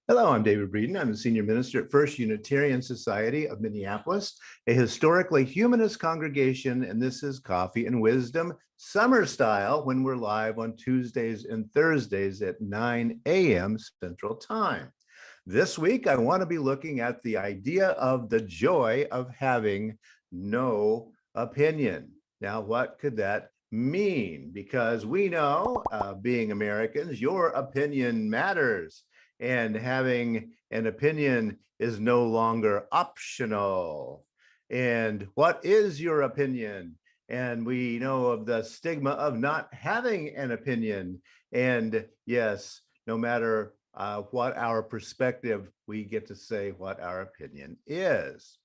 Hello, I'm David Breeden. I'm the senior minister at First Unitarian Society of Minneapolis, a historically humanist congregation, and this is Coffee and Wisdom summer style when we're live on Tuesdays and Thursdays at 9 a.m. Central Time. This week, I want to be looking at the idea of the joy of having no opinion. Now, what could that mean? Because we know, being Americans, your opinion matters, and having an opinion is no longer optional. And what is your opinion? And we know of the stigma of not having an opinion. And yes, no matter what our perspective, we get to say what our opinion is.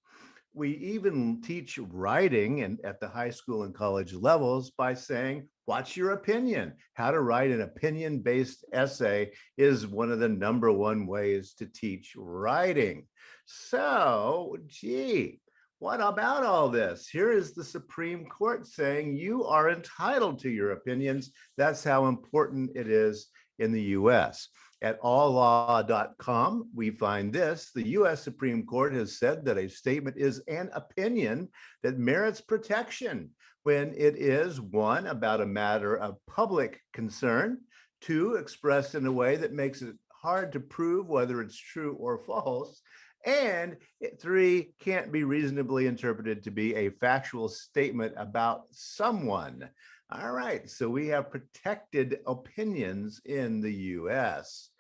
We even teach writing and at the high school and college levels by saying, what's your opinion? How to write an opinion-based essay is one of the number one ways to teach writing. So, gee, what about all this? Here is the Supreme Court saying you are entitled to your opinions. That's how important it is in the US. At alllaw.com, we find this: the US Supreme Court has said that a statement is an opinion that merits protection when it is, one, about a matter of public concern, two, expressed in a way that makes it hard to prove whether it's true or false, and three, can't be reasonably interpreted to be a factual statement about someone. All right, so we have protected opinions in the US.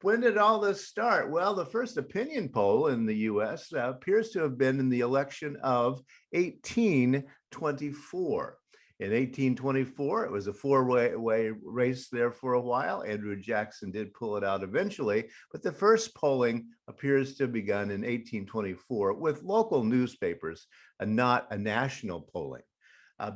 When did all this start? Well, the first opinion poll in the US appears to have been in the election of 1824. In 1824, it was a four-way race there for a while. Andrew Jackson did pull it out eventually, but the first polling appears to have begun in 1824 with local newspapers and not a national polling.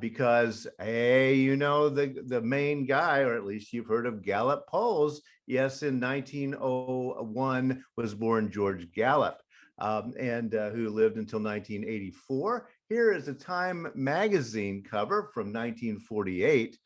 Because, hey, you know, the main guy, or at least you've heard of Gallup polls. Yes, in 1901 was born George Gallup, and who lived until 1984. Here is a Time magazine cover from 1948.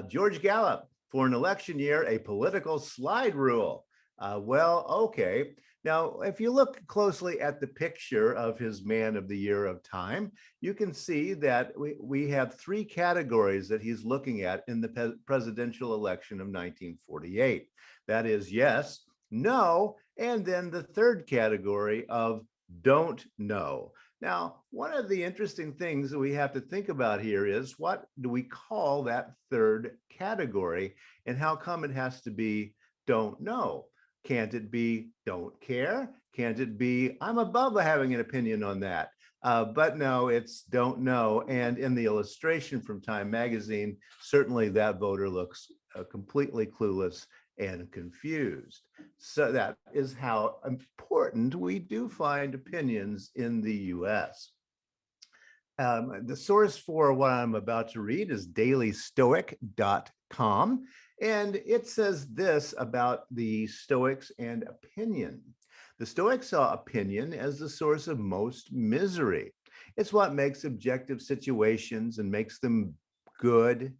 George Gallup, for an election year, a political slide rule. Well, okay. Now, if you look closely at the picture of his Man of the Year of Time, you can see that we have three categories that he's looking at in the presidential election of 1948. That is yes, no, and then the third category of don't know. Now, one of the interesting things that we have to think about here is, what do we call that third category, and how come it has to be don't know? Can't it be don't care? Can't it be I'm above having an opinion on that? But no, it's don't know. And in the illustration from Time magazine, certainly that voter looks completely clueless and confused. So that is how important we do find opinions in the US. The source for what I'm about to read is dailystoic.com, and it says this about the Stoics and opinion. The Stoics saw opinion as the source of most misery. It's what makes objective situations and makes them good,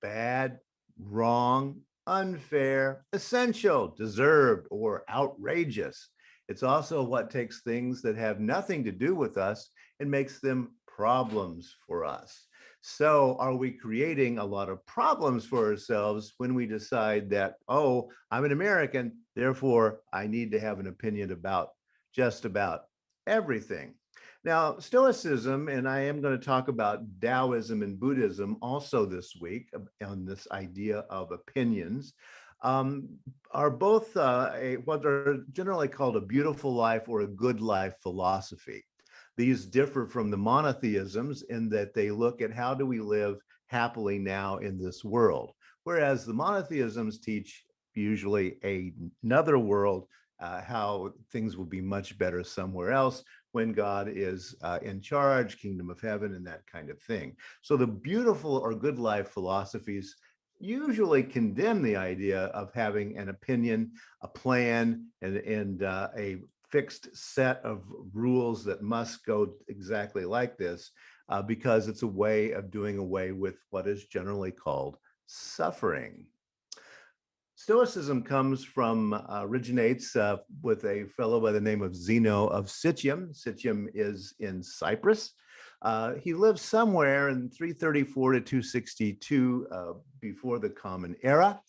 bad, wrong, unfair, essential, deserved, or outrageous. It's also what takes things that have nothing to do with us and makes them problems for us. So are we creating a lot of problems for ourselves when we decide that, oh, I'm an American, therefore I need to have an opinion about just about everything? Now, Stoicism, and I am going to talk about Taoism and Buddhism also this week on this idea of opinions, are both what are generally called a beautiful life or a good life philosophy. These differ from the monotheisms in that they look at how do we live happily now in this world, whereas the monotheisms teach usually another world, how things will be much better somewhere else when God is in charge, kingdom of heaven, and that kind of thing. So the beautiful or good life philosophies usually condemn the idea of having an opinion, a plan, and a fixed set of rules that must go exactly like this, because it's a way of doing away with what is generally called suffering. Stoicism originates with a fellow by the name of Zeno of Citium. Citium is in Cyprus. He lived somewhere in 334 to 262 before the Common Era.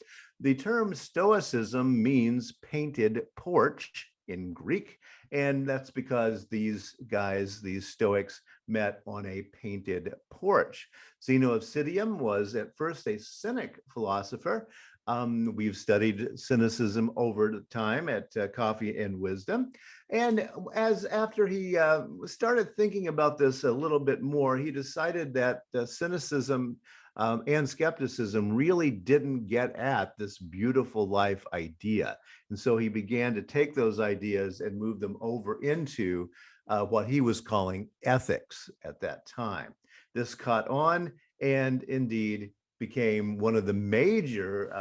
The term Stoicism means painted porch in Greek, and that's because these guys, these Stoics, met on a painted porch. Zeno of Citium was at first a Cynic philosopher. We've studied cynicism over time at Coffee and Wisdom. And after he started thinking about this a little bit more, he decided that cynicism and skepticism really didn't get at this beautiful life idea. And so he began to take those ideas and move them over into what he was calling ethics at that time. This caught on and indeed became one of the major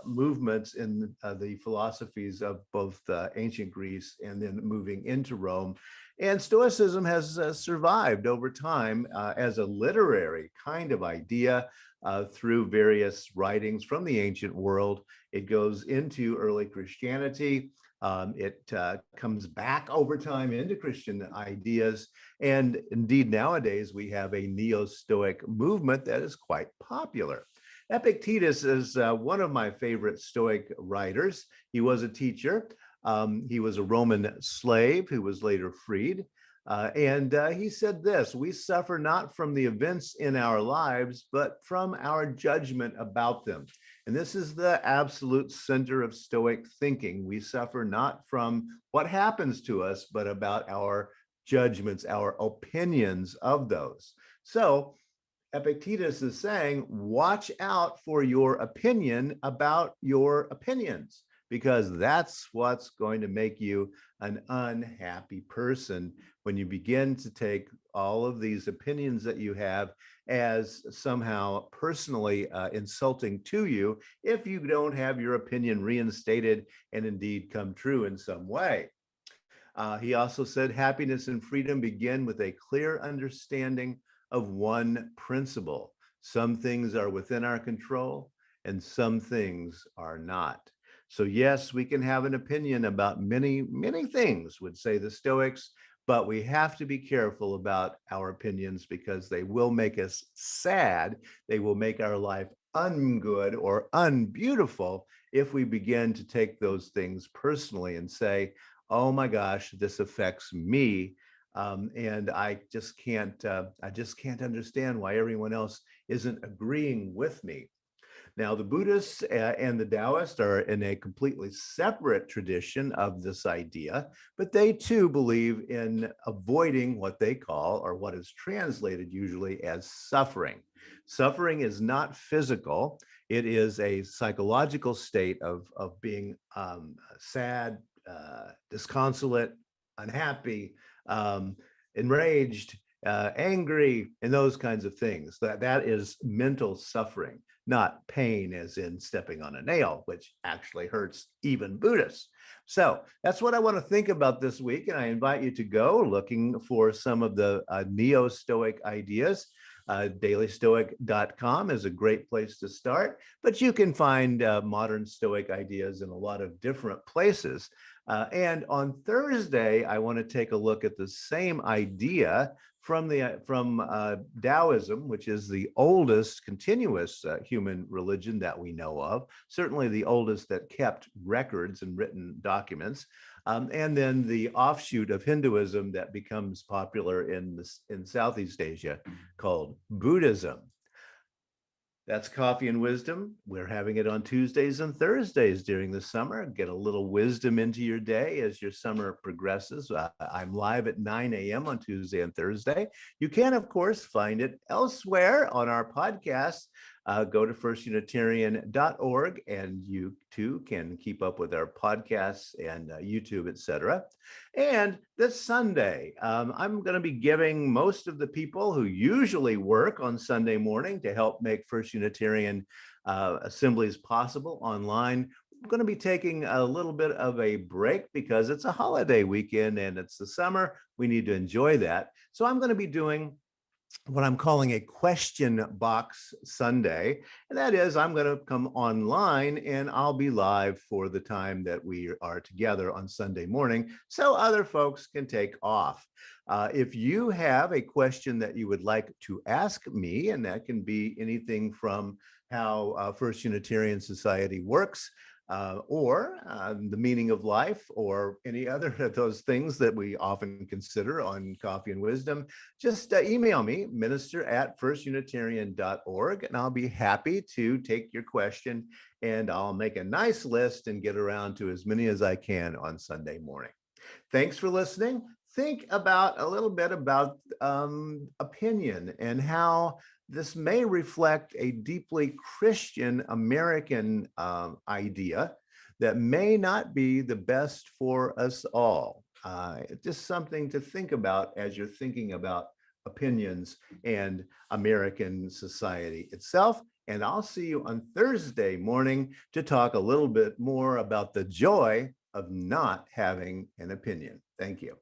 movements in the philosophies of both ancient Greece and then moving into Rome. And Stoicism has survived over time as a literary kind of idea through various writings from the ancient world. It goes into early Christianity. It comes back over time into Christian ideas. And indeed, nowadays, we have a neo-Stoic movement that is quite popular. Epictetus is one of my favorite Stoic writers. He was a teacher. He was a Roman slave who was later freed. And he said this: "We suffer not from the events in our lives, but from our judgment about them." And this is the absolute center of Stoic thinking. We suffer not from what happens to us, but about our judgments, our opinions of those. So Epictetus is saying, watch out for your opinion about your opinions, because that's what's going to make you an unhappy person when you begin to take all of these opinions that you have as somehow personally insulting to you if you don't have your opinion reinstated and indeed come true in some way. He also said happiness and freedom begin with a clear understanding of one principle. Some things are within our control and some things are not. So yes, we can have an opinion about many, many things, would say the Stoics, but we have to be careful about our opinions because they will make us sad. They will make our life ungood or unbeautiful if we begin to take those things personally and say, oh my gosh, this affects me. And I just can't understand why everyone else isn't agreeing with me. Now, the Buddhists and the Taoists are in a completely separate tradition of this idea, but they too believe in avoiding what they call, or what is translated usually as, suffering. Suffering is not physical. It is a psychological state of being sad, disconsolate, unhappy, enraged, angry, and those kinds of things. That is mental suffering, not pain as in stepping on a nail, which actually hurts even Buddhists. So that's what I want to think about this week, and I invite you to go looking for some of the neo-Stoic ideas. dailystoic.com is a great place to start, but you can find modern Stoic ideas in a lot of different places. And on Thursday, I want to take a look at the same idea from Taoism, which is the oldest continuous human religion that we know of, certainly the oldest that kept records and written documents, and then the offshoot of Hinduism that becomes popular in Southeast Asia called Buddhism. That's Coffee and Wisdom. We're having it on Tuesdays and Thursdays during the summer. Get a little wisdom into your day as your summer progresses. I'm live at 9 a.m. on Tuesday and Thursday. You can, of course, find it elsewhere on our podcast. Go to firstunitarian.org, and you too can keep up with our podcasts and YouTube, etc. And this Sunday, I'm going to be giving most of the people who usually work on Sunday morning to help make First Unitarian assemblies possible online. I'm going to be taking a little bit of a break because it's a holiday weekend and it's the summer. We need to enjoy that. So I'm going to be doing what I'm calling a question box Sunday. And that is, I'm going to come online and I'll be live for the time that we are together on Sunday morning so other folks can take off. If you have a question that you would like to ask me, and that can be anything from how First Unitarian Society works, or the meaning of life, or any other of those things that we often consider on Coffee and Wisdom, just email me, minister@firstunitarian.org, and I'll be happy to take your question, and I'll make a nice list and get around to as many as I can on Sunday morning. Thanks for listening. Think about a little bit about opinion and how this may reflect a deeply Christian American idea that may not be the best for us all. Just something to think about as you're thinking about opinions and American society itself. And I'll see you on Thursday morning to talk a little bit more about the joy of not having an opinion. Thank you.